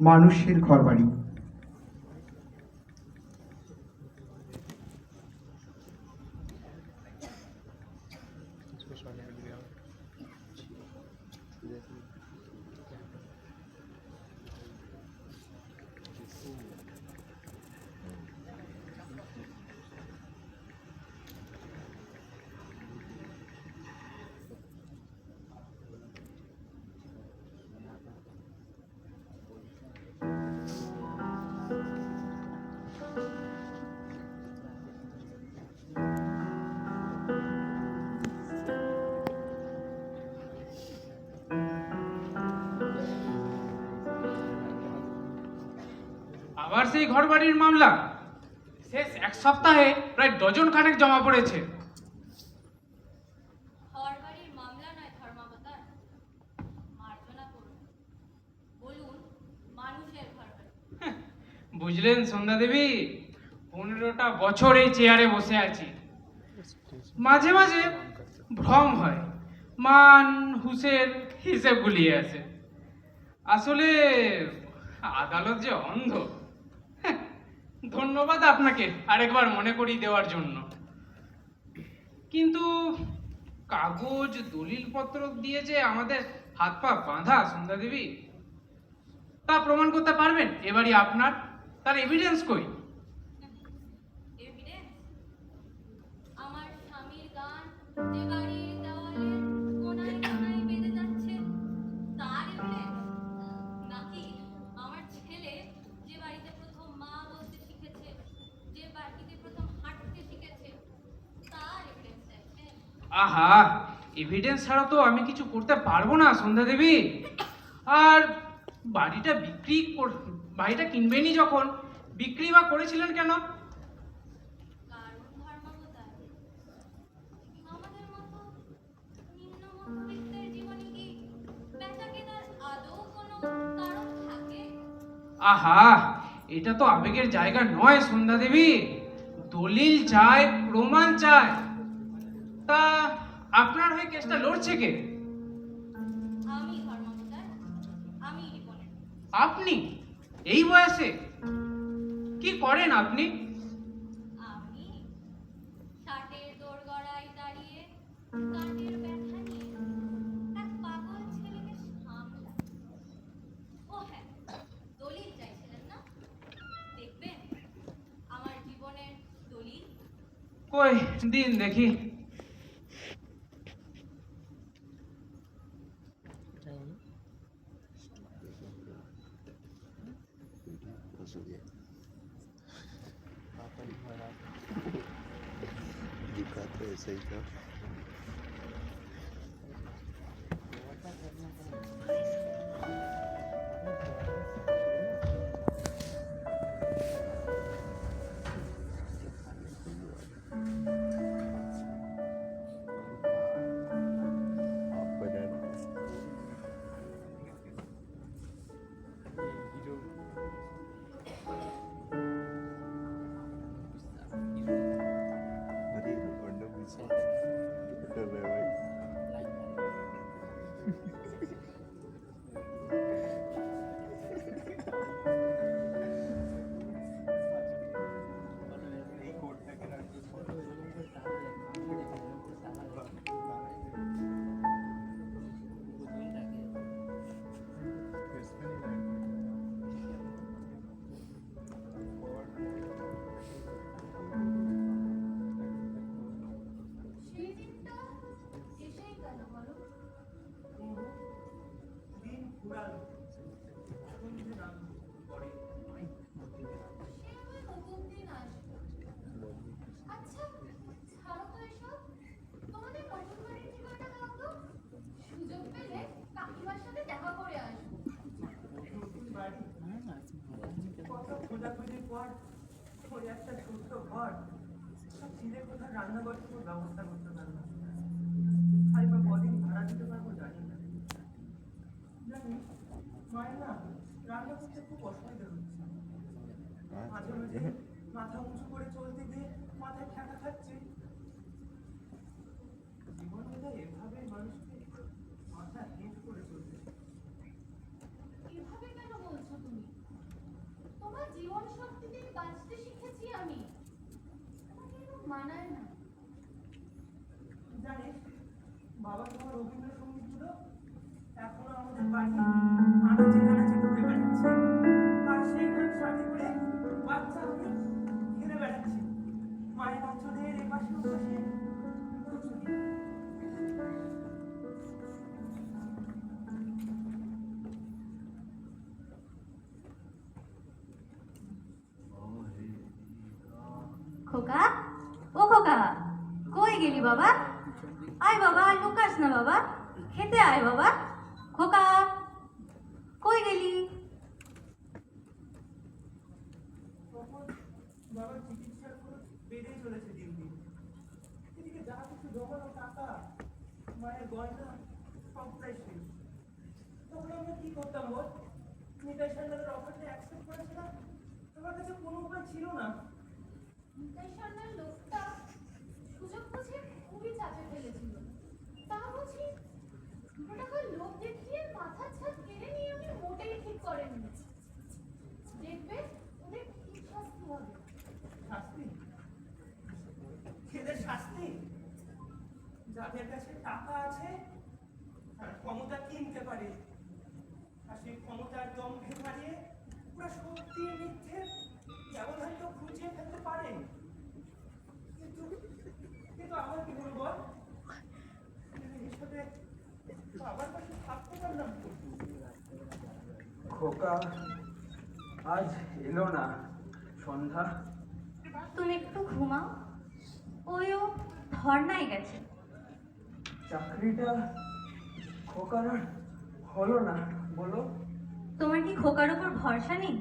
মানুষের ঘরবাড়ি। আবার সেই ঘরবাড়ির মামলা? শেষ এক সপ্তাহে প্রায় ডজন খানেক জমা পড়েছে। ঘরবাড়ির মামলা নয় ধর্মাবতার, মার্জনা করুন, বলুন মানুষের ঘরবাড়ি। বুঝলেন সন্ধ্যা দেবী, 15টা বছর এই চেয়ারে বসে আছি। মাঝে মাঝে ভ্রম হয়, মান হুসের হিসেব গুলিয়ে আসে। আসলে আদালত যে অন্ধ। ধন্যবাদ আপনাকে আরেকবার মনে করিয়ে দেওয়ার জন্য। কিন্তু কাগজ দলিলপত্র দিয়ে যে আমাদের হাত পা বাঁধা সন্ধ্যা দেবী, তা প্রমাণ করতে পারবেন? এবারই আপনার, তার এভিডেন্স কই? এভিডেন্স? আমার স্বামীর গান যে বাড়ির দেওয়ালে কোনায় কোনায় বেজে যাচ্ছে, তার এভিডেন্স? নাকি আমার ছেলে যে বাড়িতে প্রথম মা বলতে শিখেছে, যে বাড়িতে প্রথম হাঁটতে শিখেছে, তার এভিডেন্স চাইছেন? আহা, এভিডেন্স ছাড়া তো আমি কিছু করতে পারবো না সন্ধ্যা দেবী। আর বাড়িটা কিনবেনই যখন, বিক্রি বা করেছিলেন কেন? কারণ ধর্মাবতার, আমাদের মতো নিম্ন মধ্যবিত্তের জীবনে কি বেচা কেনার আদৌ কোনো কারণ থাকে? আহা, এটা তো আবেগের জায়গা নয় সন্ধ্যা দেবী। দলিল চায়, প্রমাণ চায়। তা আপনার হয়ে কেসটা লড়ছে কে? আমি ধর্মাবতার, আমি রিপনের। আপনি? এই বয়সে কি করেন আপনি? আমি ষাটের দোরগড়ায় দাঁড়িয়ে কাঠের ব্যথা নিয়ে এক পাগল ছেলেকে সামলাই। ও হ্যাঁ, দলিল চাইছিলেন না? দেখবেন আমার জীবনের দলিল। কই দিন দেখি। दिखाते ऐसे ही था। সেই দিনটা এসেই গেল বলো। দিন ফুরালো, এখন যে রাত পরে সে হয় নতুন দিন আসবে। আচ্ছা, ছাড়ো তো এসব। তোমাদের নতুন বাড়ির ঠিকানাটা দাও তো। সুযোগ পেলে কাকিমার সাথে দেখা করে আসবো। নতুন বাড়ি, কত খোঁজাখুঁজির পর ওই একটা ছোট্ট ঘর, ছিঁড়ে কোথাও রান্নাঘরের কোনো ব্যবস্থা করতে পারলাম না। তাই বা কদিন ভাড়া দিতে পারবো জানি না। জানি মায়ের না রান্না করতে খুব অসুবিধা হচ্ছে। মাঝে মাঝে মাথা উঁচু করে চলতে গিয়ে মাথায় ঠেকা খাচ্ছে। জীবন বোধহয় এভাবেই মানুষকে মাথা হেঁট করে চলতে। এভাবে কেন বলছো তুমি? মানায় না। জানিস বাবা তোমার রবীন্দ্রসঙ্গীতগুলো এখনো আমাদের বাড়ি আনাচে কানাচে ঘুরে বেড়াচ্ছে, আর সেইখান সাথে করে বাচ্চা আমি ঘিরে বেড়াচ্ছি মায়ের অঞ্চলের এপাশে ওপাশে প্রচুরই। খোকা, ও খোকা, কই গেলি বাবা? আয় বাবা, আর লুকাস না বাবা, খেতে আয় বাবা। খোকা, কই গেলি? তখন বাবার চিকিৎসার খরচ বেড়েই চলেছে দিন দিন। এদিকে যা কিছু জমানো টাকা, মায়ের গয়না সব প্রায় শেষ। তখন আমরা কি করতাম বল? নিতাই সান্যালের অফারটা অ্যাকসেপ্ট করেছিলাম, আমার কাছে কোনো উপায় ছিল না। নিতাই সান্যাল লোকটা সুযোগ বুঝে খুবই চাপে ফেলেছিল। তা বুঝি 2 টাকার লোভ দেখিয়ে মাথার ছাদ কেড়ে নিয়ে উনি মোটেই ঠিক করেননি। দেখবে ওদের কি শাস্তি হবে। শাস্তি? ছেলের শাস্তি? যাদের কাছে টাকা আছে আর ক্ষমতা কিনতে পারে, আর সেই ক্ষমতার দম্ভে হারিয়ে পুরো সত্যি মিথ্যে ব্যবধান তো খুঁজিয়ে ফেলতে পারে। কিন্তু কিন্তু আমার কি হলো বল? এসবে বাবার কাছে থাকতে পারলাম তো। খোকা আজ এলো না, সন্ধ্যা। তুমি একটু ঘুমাও, ওইও ধর্নায় গেছে। চাকরিটা খোকার আর হলো না, বলো। তোমার কি খোকার উপর ভরসা নেই?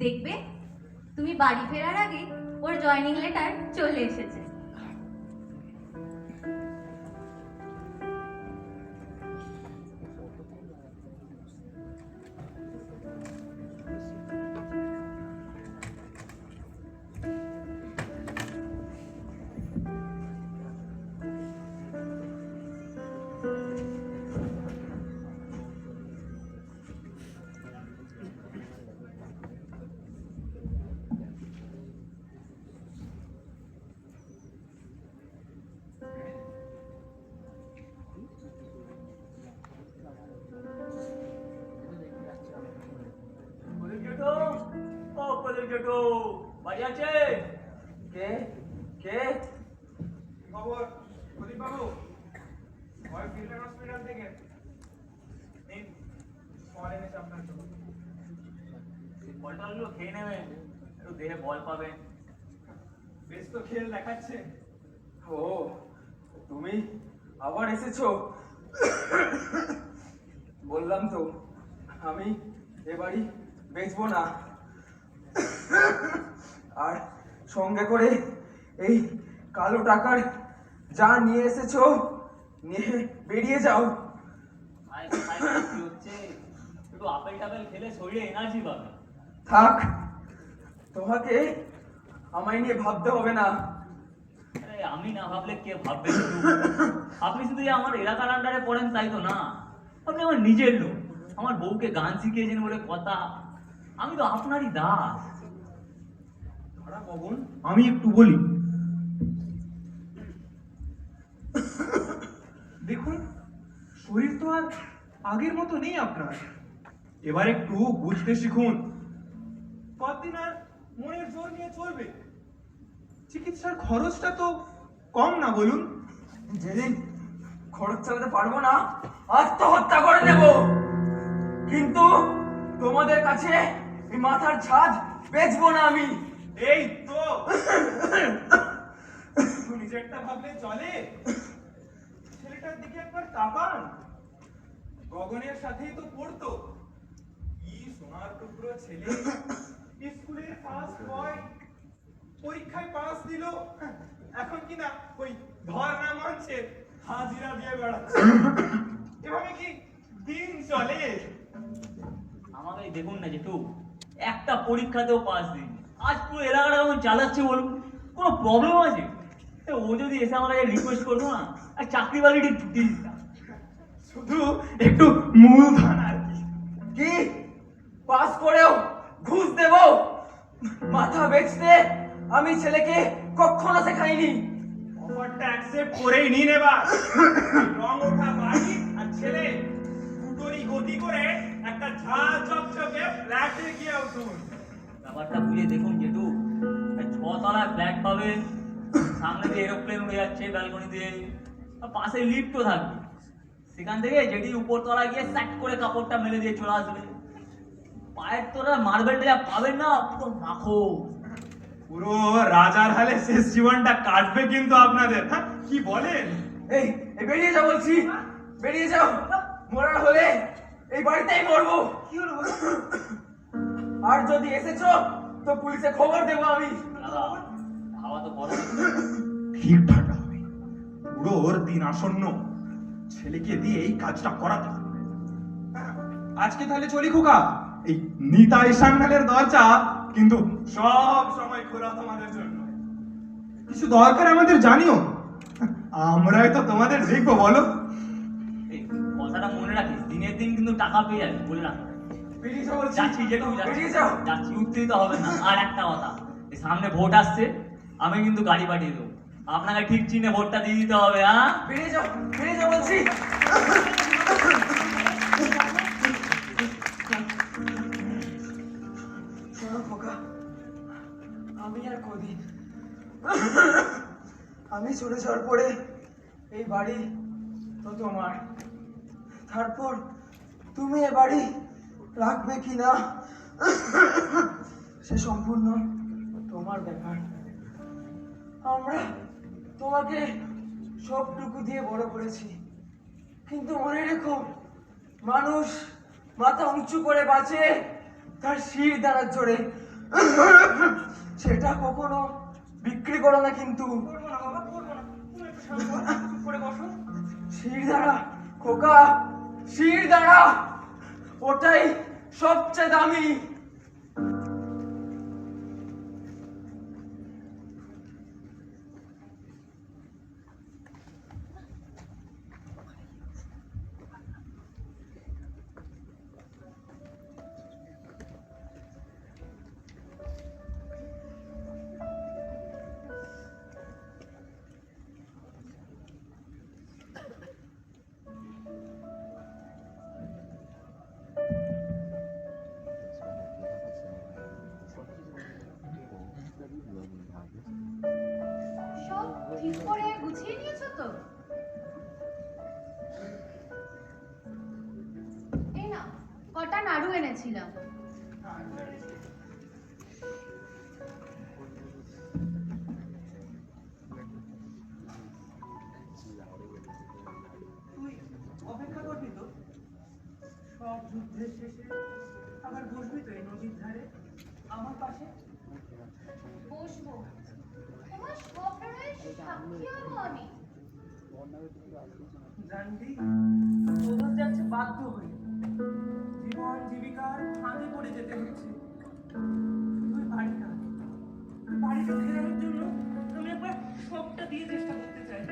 দেখবে তুমি বাড়ি ফেরার আগে ওর জয়েনিং লেটার চলে এসেছে। বাড়ি আছে? কে কে? খবর প্রদীপ বাবু, ভয় ফিল্ড হসপিটাল থেকে নিন ফল এনেছে আপনার জন্য। ফলটাগুলো খেয়ে নেবেন, একটু দেহে বল পাবেন। বেশ তো খেল দেখাচ্ছে। ও তুমি আবার এসেছো? বললাম তো আমি এ বাড়ি বেচবো না, আর সঙ্গে করে এই কালো টাকার যা নিয়ে এসেছো নিয়ে বেরিয়ে যাও। আয় খাই কি হচ্ছে, একটু আপেল টাপেল খেলে শরীরে এনার্জি পাবে। থাক, তোমাকে আমায় নিয়ে ভাবতে হবে না। আরে আমি না ভাবলে কে ভাববে? আপনি শুধু যে আমার এলাকার আন্ডারে পড়েন তাই তো না, আপনি আমার নিজের লোক। আমার বউকে গান শিখিয়েছেন বলে কথা, আমি তো আপনারই দাস। ধরা কখন? আমি একটু বলি, দেখুন শরীর তো আর আগের মতো নেই আপনার, এবার একটু বুঝতে শিখুন। কতদিন আর মনের জোর নিয়ে চলবে? চিকিৎসার খরচটা তো কম না বলুন? যেদিন খরচ চালাতে পারবো না আত্মহত্যা করে দেব, কিন্তু তোমাদের কাছে এই মাথার ছাদ বেচবো না আমি। এই তো শুধু নিজেরটা ভাবলে চলে? ছেলেটার দিকে একবার তাকান, গগনের সাথেই তো পড়তো। কি সোনার টুকরো ছেলে, স্কুলের ফার্স্ট বয়, পরীক্ষায় পাস দিল, এখন কিনা ওই ধর্ণা মঞ্চে হাজিরা দিয়ে বেড়াচ্ছে। এভাবে কি দিন চলে? আমাকে দেখুন না যেটু, একটা পরীক্ষাতেও পাস দিন, আজ পুরো এলাকাটা কেমন চালাচ্ছে বলুন? কোনো প্রবলেম আছে? ও যদি এসে আমার কাছে রিকোয়েস্ট করতো না, আর চাকরি বাকরিটি ছুটি দিতাম। শুধু একটু মূলধন আর কি। কি পাস করেও ঘুষ দেব? মাথা বেচতে আমি ছেলেকে কখনো শেখাইনি। অফারটা অ্যাকসেপ্ট করেই নিন এবার। রং ওঠা বাড়ি আর ছেলে দুটোরই গতি করে একটা ঝাল চকচকে ফ্ল্যাটে গিয়ে উঠুন। ব্যাপারটা বুঝে দেখুন জেঠু, 6 তলায় ফ্ল্যাট পাবে, সামনে দিয়ে এরোপ্লেন উড়ে যাচ্ছে ব্যালকনি দিয়ে, আর পাশে লিফটও থাকবে। সেখান থেকে যেটি উপর তলায় গিয়ে স্যাট করে কাপড়টা মেলে দিয়ে চলে আসবে। পায়ের তোরা মার্বেলটা যা পাবেন না, পুরো মাখো। পুরো রাজার হালে শেষ জীবনটা কাটবে কিন্তু আপনাদের। হ্যাঁ, কি বলেন? এই এই বেরিয়ে যাও বলছি, বেরিয়ে যাও। মরার হলে এই বাড়িতেই মরবো। কি হলো বলো? আর যদি এসেছো তো পুলিশে খবর দেবো আমি। দাদা, হাওয়া তো গরম। ঠিক ঠান্ডা হবে, পুরোর দিন আসন্ন। ছেলেকে দিয়ে এই কাজটা করাতে হবে। আজকে তাহলে চলি খোকা। এই নিতাই সান্যালের দরজা কিন্তু সব সময় খোলা তোমাদের জন্য। কিছু দরকার আমাদের জানিও, আমরাই তো তোমাদের দেখবো। বলো। এই কথাটা মনে রাখিস, দিনের দিন কিন্তু টাকা পেয়ে যাবি, বলে রাখ। বেরিয়ে যাও বলছি, যাচ্ছি যেটুকু বেরিয়ে যাও। যাচ্ছি, উঠতেই তো হবে না। আর একটা কথা, এই সামনে ভোট আসছে, আমি কিন্তু গাড়ি পাঠিয়ে দেবো। আপনাকে ঠিক চিনে ভোটটা দিয়ে দিতে হবে। হ্যাঁ, বেরিয়ে যাও, বেরিয়ে যাও বলছি। শোনো খোকা, আমি আর কদিন, আমি চলে যাওয়ার পরে এই বাড়ি তো তোমার। তারপর তুমি এ বাড়ি রাখবে কি না সে সম্পূর্ণ তোমার ব্যাপার। আমরা তোমাকে সবটুকু দিয়ে বড় করেছি, কিন্তু মনে রেখো, মানুষ মাথা উঁচু করে বাঁচে তার শির দ্বারার জোরে। সেটা কখনো বিক্রি করো না কিন্তু। করবো না বাবা, করবো না। তুমি একটু শান্ত হও, চুপ করে বসো। শির দ্বারা খোকা, শির দ্বারা, ওটাই সবচেয়ে দামি। সব ঠিক করে গুছিয়ে নিয়েছো তো? এই না, কটা নাড়ু এনেছিলাম। তুই অপেক্ষা করবি তো? সব যুদ্ধের শেষে আবার বসবি তো এই নদীর ধারে আমার পাশে? বসবো, তোমার স্বপ্নের সাক্ষী হবো আমি। জানবি, কোথাও যাচ্ছে বাধ্য হয়ে, জীবন জীবিকার ফাঁদে পড়ে যেতে হচ্ছে। তুই বাড়ি না, বাড়িতে ফেরানোর জন্য আমি একবার সবটা দিয়ে চেষ্টা করতে চাই।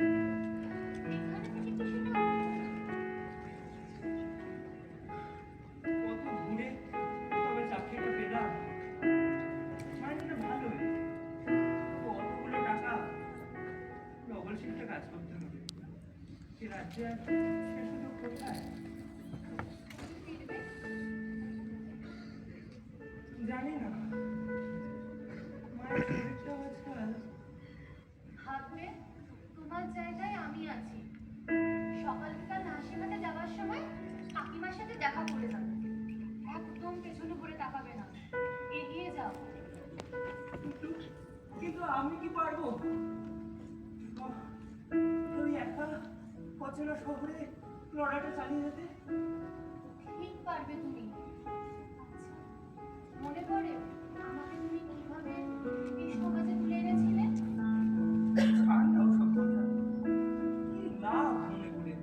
এখানে থেকে কিছুটা কত ঘুরে তবে চাকরিটা পেলাম। মাইনেটা ভালোই, তবু অতগুলো টাকা ডবল শিফটে কাজ করতে হবে। সে রাজ্যে আর সে সুযোগ কোথায়? ফিরবে। জানি না, মায়ের শরীরটাও আজকাল। ভাববে তোমার জায়গায় আমি আছি। সকাল বিকাল নাসিমাতে যাওয়ার সময় কাকিমার সাথে দেখা করে যাবে। একদম পেছনে ঘুরে তাকাবে না, এগিয়ে যাও। কিন্তু আমি কি পারবো? ওই একা অচেনা শহরে লড়াইটা চালিয়ে যেতে? ঠিক পারবে তুমি। আচ্ছা, মনে পড়ে আমাকে তুমি কিভাবে এই সমাজে তুলে এনেছিলে? আর নাও সব কথা। কি লাভ মনে করে?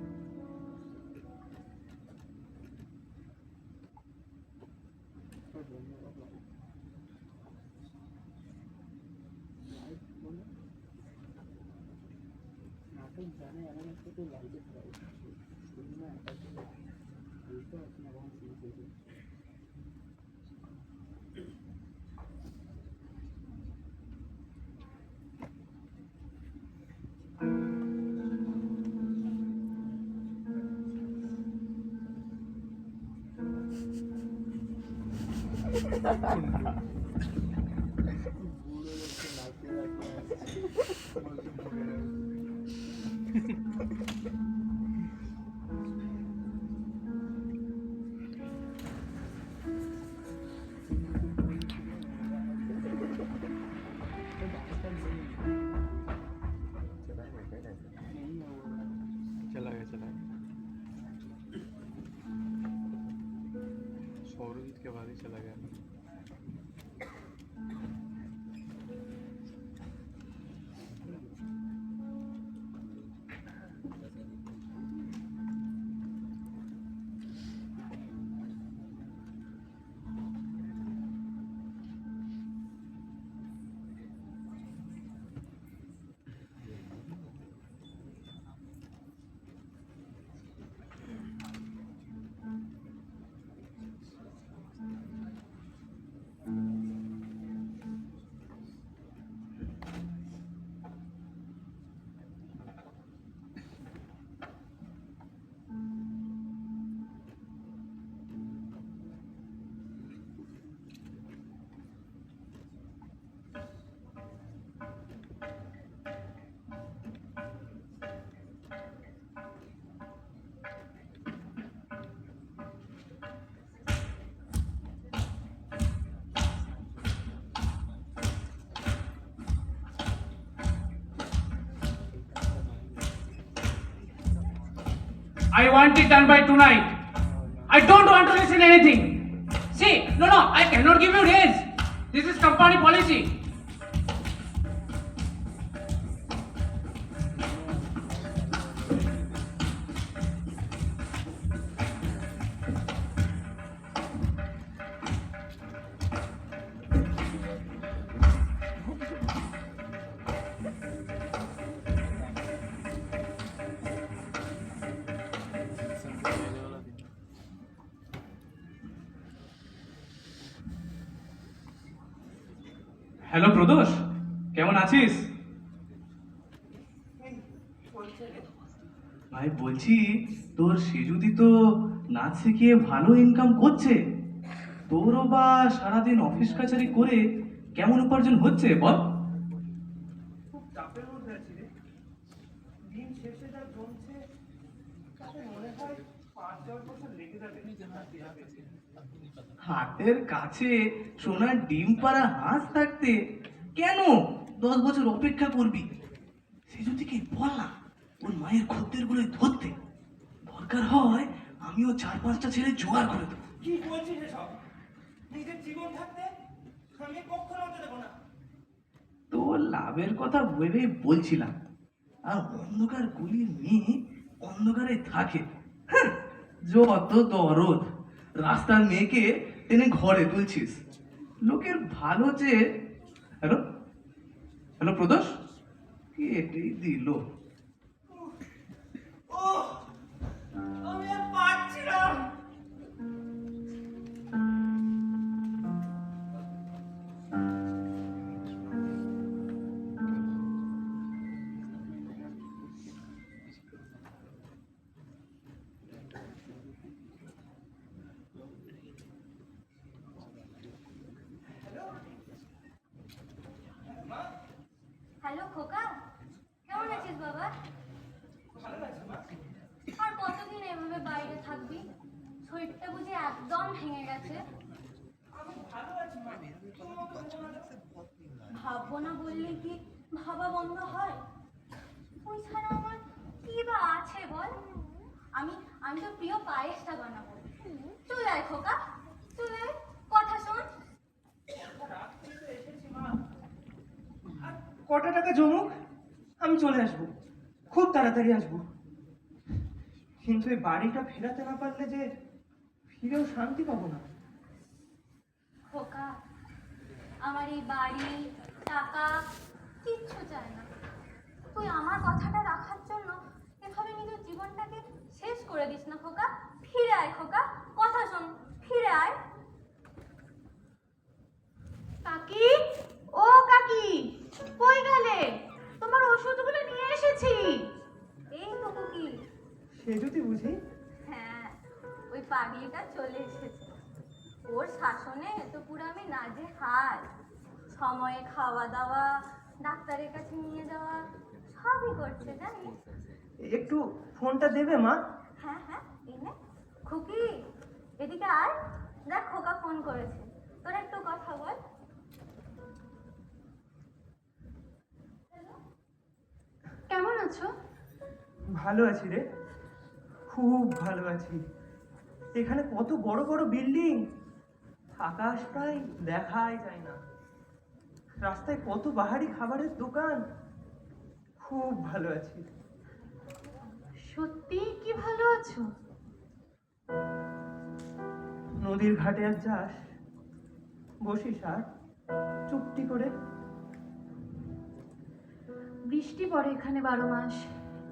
चला गया सौरजीत के बाद ही चला गया I want it done by tonight. I don't want to listen anything. See, no, I cannot give you raise. This is company policy. Hello Pradosh, কেমন আছিস? ভাই বলছি, তোর সেজুদি তো নাচ শিখিয়ে ভালো ইনকাম করছে। তোরও বা সারাদিন অফিস কাছারি করে কেমন উপার্জন হচ্ছে বল? খুব চাপের মধ্যে আছি রে। দিন শেষে যা জমছে তাতে মনে হয় 5-10 বছর লেগে যাবে। হাতের কাছে সোনার ডিম পাড়া হাঁস থাকতে কেন 10 বছর অপেক্ষা করবি? সেজুদিকে বল না ওর মায়ের খদ্দের গুলোই ধরতে। দরকার হয় আমিও 4-5টা ছেলে জোগাড় করে দেবো। কি বলছিস এসব? নিজের জীবন থাকতে আমি কখনো হতে দেবো না। তোর লাভের কথা ভেবে বলছিলাম। আর অন্ধকার গুলির মেয়ে অন্ধকারে থাকে। হ্যাঁ, যত দরদ, রাস্তার মেয়েকে টেনে ঘরে তুলছিস। লোকের ভালো চেয়ে। হ্যালো হ্যালো প্রদোষ, কেটেই দিল। আমি আর পারছি না। হ্যালো খোকা, কেমন আছিস বাবা? আর কতদিন এভাবে বাইরে থাকবি? শরীরটা বুঝি একদম ভেঙে গেছে? ভাববো না বললে কি ভাবা বন্ধ হয়? ওই ছাড়া আমার কি বা আছে বল? আমি তো প্রিয় পায়েসটা বানাবো। চলে আয় খোকা, চলে আয়, কথা শোন। কটা টাকা জমুক, আমি চলে আসবো, খুব তাড়াতাড়ি আসবো। কিন্তু এই বাড়িটা ফেরাতে না পারলে যে ফিরেও শান্তি পাবো না। খোকা, আমার এই বাড়ি, টাকা কিচ্ছু চাই না। তুই আমার কথাটা রাখার জন্য এভাবে নিজের জীবনটাকে শেষ করে দিস না খোকা। ফিরে আয় খোকা, কথা শোন, ফিরে আয়। কাকি, ও কাকি, কই গেলে? তোমার ওষুধগুলো নিয়ে এসেছি। এই তো কুকি। সে যদি বুঝি। হ্যাঁ, ওই পাগলিটা চলে এসেছে। ও ওর শাসনে তো পুরো আমি নাজেহাল। সময়ে খাওয়া দাওয়া, ডাক্তারের কাছে নিয়ে যাওয়া সবই করছে জানিস। একটু ফোনটা দেবে মা? হ্যাঁ হ্যাঁ এনে খুকি এদিকে আয়, দেখ খোকা ফোন করেছে, তোর একটু কথা বল। কেমন আছো? ভালো আছি রে, খুব ভালো আছি। এখানে কত বড় বড় বিল্ডিং, আকাশ প্রায় দেখাই যায় না। রাস্তায় কত বাহারি খাবারের দোকান, খুব ভালো আছি। সত্যি কি ভালো আছো? নদীর ঘাটে আর যাস? বসিস আর চুপটি করে। বৃষ্টি পড়ে এখানে 12 মাস,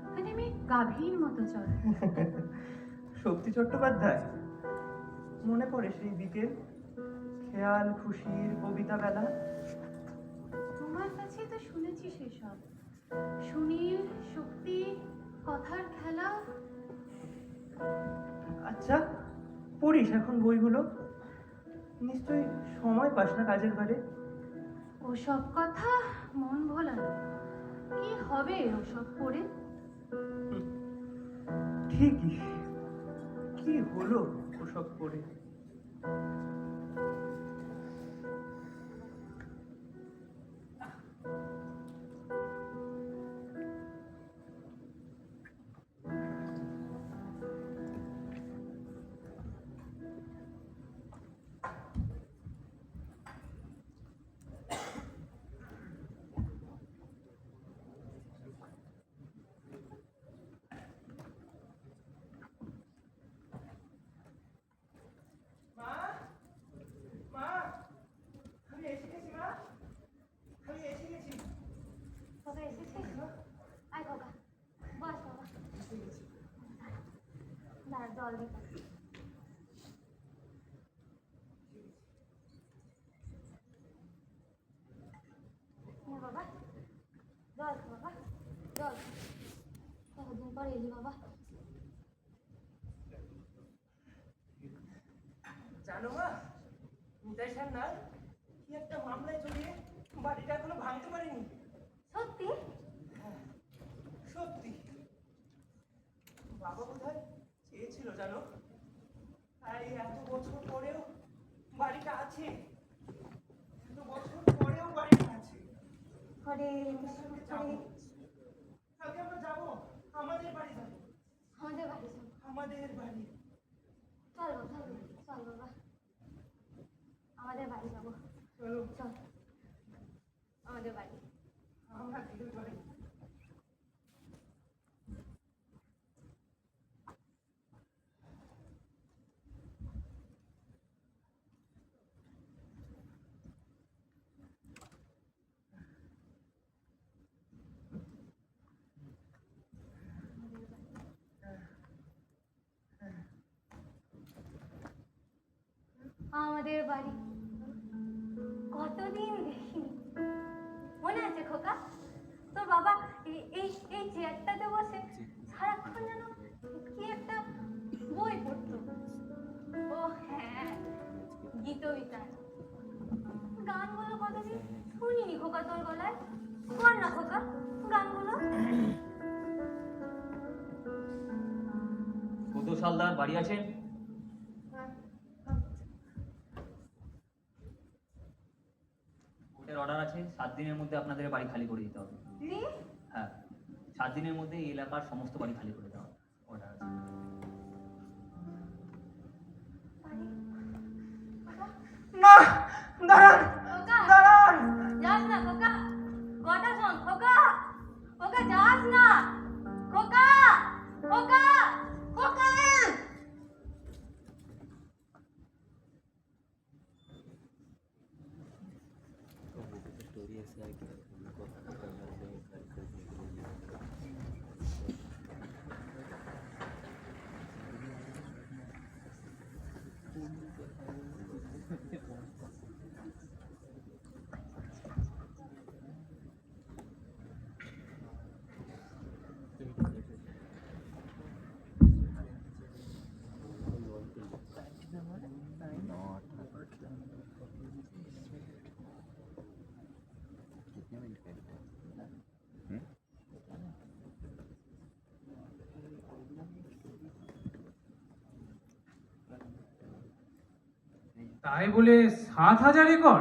এখানে আমি গাভীর মতো চলে। শক্তি চট্টোপাধ্যায়, মনে পড়ে সেই বিকেল, খেয়াল খুশির কবিতা বেলা? তোমার কাছেই তো শুনেছি সেসব, সুনীল শক্তি কথার খেলা। আচ্ছা, পড়িস এখন বইগুলো? নিশ্চয়ই সময় পাস না কাজের বারে। ওসব কথা মন ভোলানো, কি হবে ওসব পড়ে? ঠিকই, কি হলো ওসব পড়ে? খোকা এসেছিস? আয় খোকা বস বাবা, দাঁড়া জল দিতে। বাবা জল খা বাবা, জল খা। কতদিন পর এলি বাবা। জানো মা, নিতাই সান্যাল কি একটা মামলায় জড়িয়ে বাড়িটা এখনো ভাঙতে পারেনি। সত্যি? সত্যি। বাবা বোধহয় চেয়েছিল জানো, তাই এত বছর পরেও বাড়িটা আছে। এত বছর পরেও বাড়িটা আছে। হরে যাবো, কালকে আমরা যাবো, আমাদের বাড়ি যাবো। আমাদের বাড়ি চল। আমাদের বাড়ি। চল বাবা, চল বাবা, আমাদের বাড়ি যাবো। চলো, চল আমাদের বাড়ি। আমাদের বাড়ি। আমাদের বাড়ি কতদিন দেখিনি, মনে আছে খোকা? তোর বাবা এই এই চেয়ারটাতে বসে সারাক্ষণ যেন কি একটা বই পড়তো। ও হ্যাঁ, গীতবিতান। গানগুলো কতদিন শুনিনি খোকা তোর গলায়, কর না খোকা গানগুলো। কত সালদার বাড়ি আছে? কোর্টের অর্ডার আছে, 7 দিনের মধ্যে আপনাদের বাড়ি খালি করে দিতে হবে। কি? হ্যাঁ, 7 দিনের মধ্যে এই এলাকার সমস্ত বাড়ি খালি করে দেওয়া অর্ডার আছে। বাড়ি? খোকা? না, দাঁড়ান, খোকা দাঁড়ান। যাস না খোকা, কথা শোন খোকা, খোকা যাস না খোকা, খোকা, খোকা। তাই বলে 7,000 একর?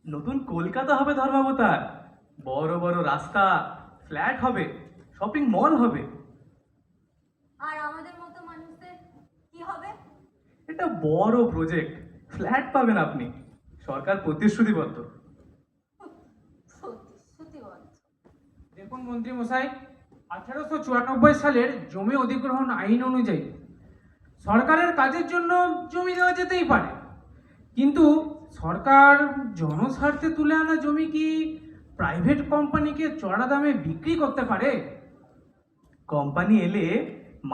নতুন কলকাতা হবে ধর্মাবতার। বড় বড় রাস্তা, ফ্ল্যাট হবে, শপিং মল হবে। আর আমাদের মতো মানুষদের কি হবে? এটা বড় প্রজেক্ট, ফ্ল্যাট পাবেন আপনি। সরকার প্রতিশ্রুতিবদ্ধ। প্রতিশ্রুতিবদ্ধ। দেখুন মন্ত্রী মশাই, 1894 সালের জমি অধিগ্রহণ আইন অনুযায়ী সরকারের কাজের জন্য জমি দেওয়া যেতেই পারে, কিন্তু সরকার জনস্বার্থে তুলে আনা জমি কি প্রাইভেট কোম্পানিকে চড়া দামে বিক্রি করতে পারে? কোম্পানি এলে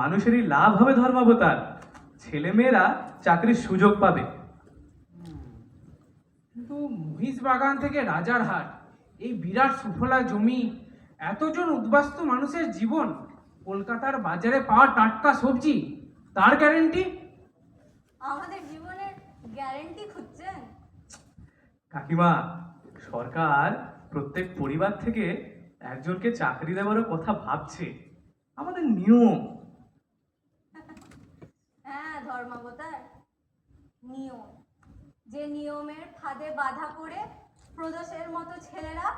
মানুষেরই লাভ হবে ধর্মাবতার। ছেলেমেয়েরা চাকরির সুযোগ পাবে। কিন্তু মহিষবাগান থেকে রাজারহাট, এই বিরাট সুফলা জমি, এতজন উদ্বাস্তু মানুষের জীবন, কলকাতার বাজারে পাওয়া টাটকা সবজি, তার গ্যারেন্টি? আমাদের জীবনের গ্যারেন্টি খুঁজছেন? কাকিমা, সরকার প্রত্যেক পরিবার থেকে একজনকে চাকরি দেওয়ারও কথা ভাবছে। আমাদের নিয়ম। হ্যাঁ ধর্মাবতার, নিয়ম। যে নিয়মের ফাঁদে বাধা পড়ে প্রদোষের মতো ছেলেরা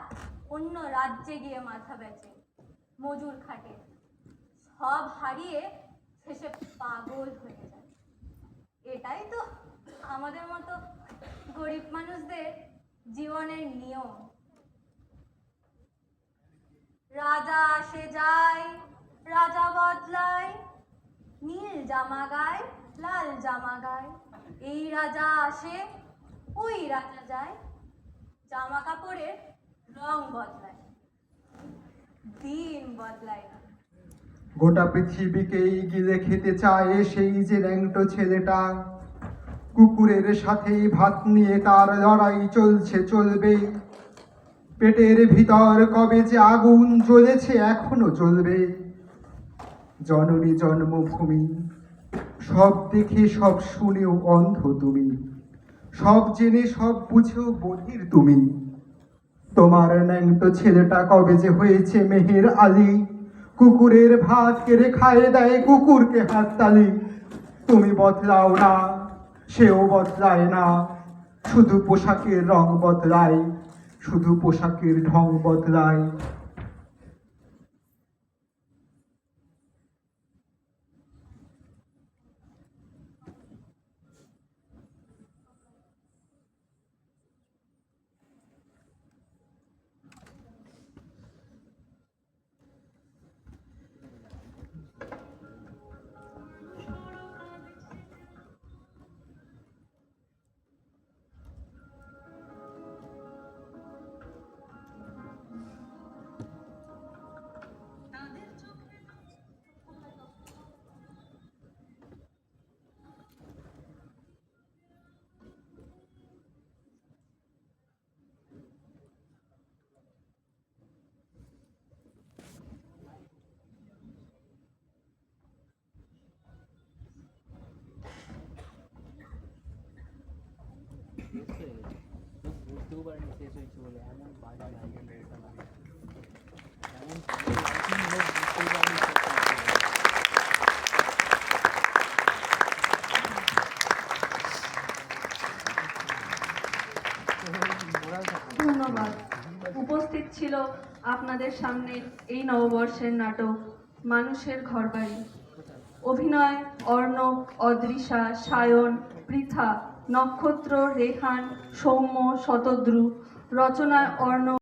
অন্য রাজ্যে গিয়ে মাথা বেচে, মজুর খাটে, সব হারিয়ে শেষে পাগল হয়ে যায়। এটাই তো আমাদের মতো গরিব মানুষদের জীবনের নিয়ম। রাজা আসে যায়, রাজা বদলায়, নীল জামা গায়, লাল জামা গায়। এই রাজা আসে, ওই রাজা যায়, জামা কাপড়ের রং বদলায়, দিন বদলায় না। গোটা পৃথিবীকেই গিলে খেতে চায় সেই যে ল্যাংটো ছেলেটা। কুকুরের সাথে ভাত নিয়ে তার লড়াই চলছে, চলবে। পেটের ভিতর কবে যে আগুন জ্বলেছে, এখনো জ্বলবে। জননী জন্মভূমি, সব দেখে সব শুনেও অন্ধ তুমি, সব জেনে সব বুঝেও বধির তুমি। তোমার ন্যাংটো ছেলেটা কবে যে হয়েছে মেহের আলী, কুকুরের ভাত কেড়ে খায় দেয় কুকুরকে হাততালি। তুমি বদলাও না, সেও বদলায় না, শুধু পোশাকের রং বদলায়, শুধু পোশাকের ঢং বদলায়। ধন্যবাদ। উপস্থিত ছিল আপনাদের সামনে এই নববর্ষের নাটক মানুষের ঘরবাড়ি। অভিনয় অর্ণব, অদৃশা, সায়ন, পৃথা, নক্ষত্র, রেহান, সৌম্য, শতদ্রু। রচনায় অর্ণব।